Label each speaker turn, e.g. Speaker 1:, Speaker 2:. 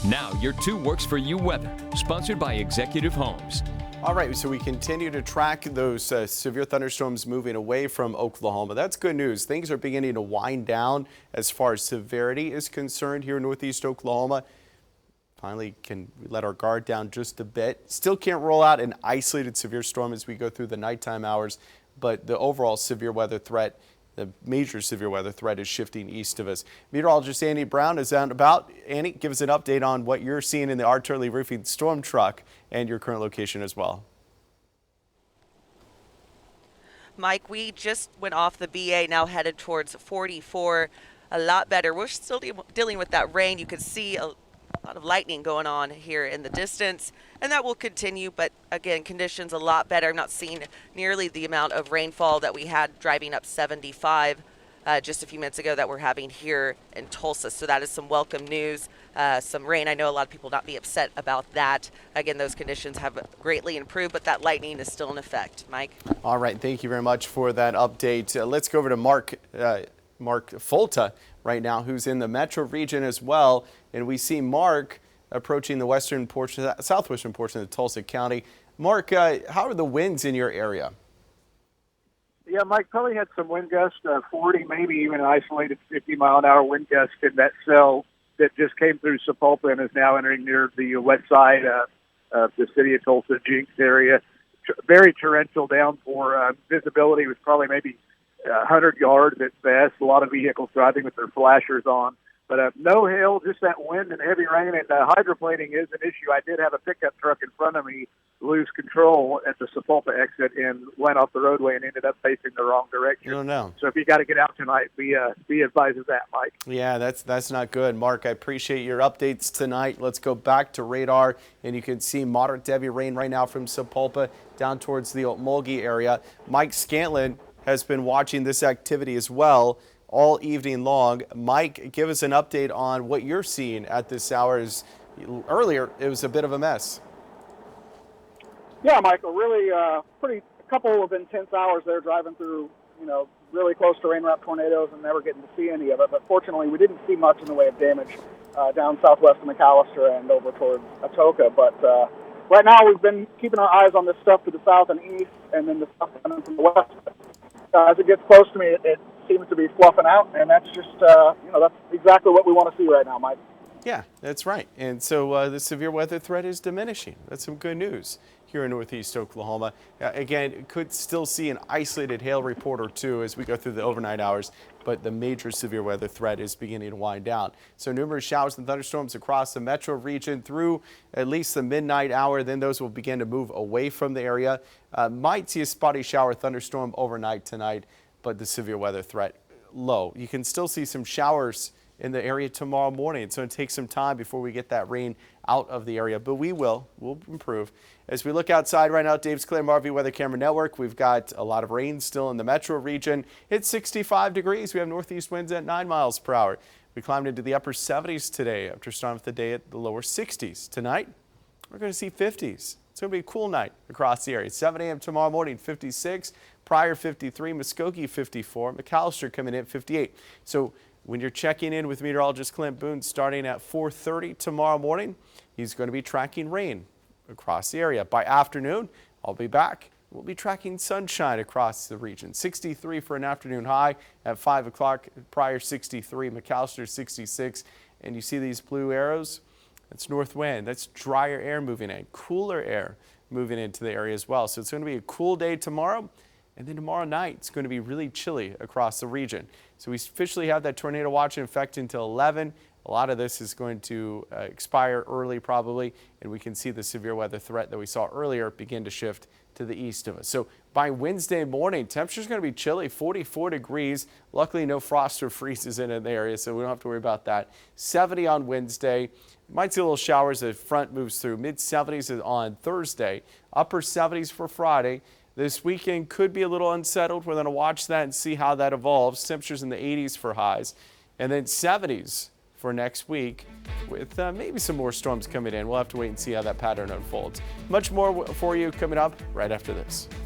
Speaker 1: Now, your 2 Works For You weather, sponsored by Executive Homes.
Speaker 2: All right, so we continue to track those severe thunderstorms moving away from Oklahoma. That's good news. Things are beginning to wind down as far as severity is concerned here in northeast Oklahoma. Finally can let our guard down just a bit. Still can't roll out an isolated severe storm as we go through the nighttime hours, but the overall severe weather threat, the major severe weather threat, is shifting east of us. Meteorologist Annie Brown is out and about. Annie, give us an update on what you're seeing in the artillery roofing storm truck and your current location as well.
Speaker 3: Mike, we just went off the BA, now headed towards 44. A lot better. We're still dealing with that rain. You can see a lot of lightning going on here in the distance, and that will continue, but again, conditions a lot better. I'm not seeing nearly the amount of rainfall that we had driving up 75 just a few minutes ago that we're having here in Tulsa. So that is some welcome news. Some rain. I know a lot of people not be upset about that. Again, those conditions have greatly improved, but that lightning is still in effect. Mike?
Speaker 2: All right, thank you very much for that update. Let's go over to Mark Folta right now, who's in the metro region as well. And we see Mark approaching the southwestern portion of Tulsa County. Mark, how are the winds in your area?
Speaker 4: Yeah, Mike, probably had some wind gusts, 40, maybe even an isolated 50-mile-an-hour wind gust in that cell that just came through Sepulpa and is now entering near the west side of the city of Tulsa, Jinx area. Very torrential downpour. Visibility was probably maybe 100 yards at best. A lot of vehicles driving with their flashers on. But no hail, just that wind and heavy rain, and hydroplaning is an issue. I did have a pickup truck in front of me lose control at the Sepulpa exit and went off the roadway and ended up facing the wrong direction.
Speaker 2: Oh, no.
Speaker 4: So if you got to get out tonight, be advised of that, Mike.
Speaker 2: Yeah, that's not good. Mark, I appreciate your updates tonight. Let's go back to radar, and you can see moderate to heavy rain right now from Sepulpa down towards the Okmulgee area. Mike Scantlin has been watching this activity as well all evening long. Mike, give us an update on what you're seeing at this hour. Earlier, it was a bit of a mess.
Speaker 5: Yeah, Michael, really a couple of intense hours there driving through, really close to rain-wrapped tornadoes and never getting to see any of it. But fortunately, we didn't see much in the way of damage down southwest of McAllister and over towards Atoka. But right now, we've been keeping our eyes on this stuff to the south and east, and then the stuff coming from the west. As it gets close to me, it seems to be fluffing out, and that's just, that's exactly what we want to see right now, Mike.
Speaker 2: Yeah, that's right. And so the severe weather threat is diminishing. That's some good news here in northeast Oklahoma. Again, could still see an isolated hail report or two as we go through the overnight hours, but the major severe weather threat is beginning to wind down. So numerous showers and thunderstorms across the metro region through at least the midnight hour. Then those will begin to move away from the area. Might see a spotty shower thunderstorm overnight tonight, but the severe weather threat low. You can still see some showers in the area tomorrow morning. It's going to take some time before we get that rain out of the area, but we'll improve. As we look outside right now, Dave's Clear RV Weather Camera Network, we've got a lot of rain still in the metro region. It's 65 degrees. We have northeast winds at 9 miles per hour. We climbed into the upper 70s today after starting off the day at the lower 60s. Tonight, we're going to see 50s. It's going to be a cool night across the area. 7 a.m. tomorrow morning, 56. Pryor, 53. Muskogee, 54. McAllister coming in at 58. So when you're checking in with meteorologist Clint Boone starting at 4:30 tomorrow morning, he's going to be tracking rain across the area. By afternoon, I'll be back. We'll be tracking sunshine across the region. 63 for an afternoon high at 5 o'clock. Pryor 63, McAllister 66. And you see these blue arrows? That's north wind. That's drier air moving in, cooler air moving into the area as well. So it's going to be a cool day tomorrow. And then tomorrow night, it's going to be really chilly across the region. So we officially have that tornado watch in effect until 11. A lot of this is going to expire early probably, and we can see the severe weather threat that we saw earlier begin to shift to the east of us. So by Wednesday morning, temperature's going to be chilly, 44 degrees. Luckily, no frost or freezes in the area, so we don't have to worry about that. 70 on Wednesday. Might see a little showers as the front moves through. Mid-70s on Thursday. Upper 70s for Friday. This weekend could be a little unsettled. We're going to watch that and see how that evolves. Temperatures in the 80s for highs. And then 70s for next week with maybe some more storms coming in. We'll have to wait and see how that pattern unfolds. Much more for you coming up right after this.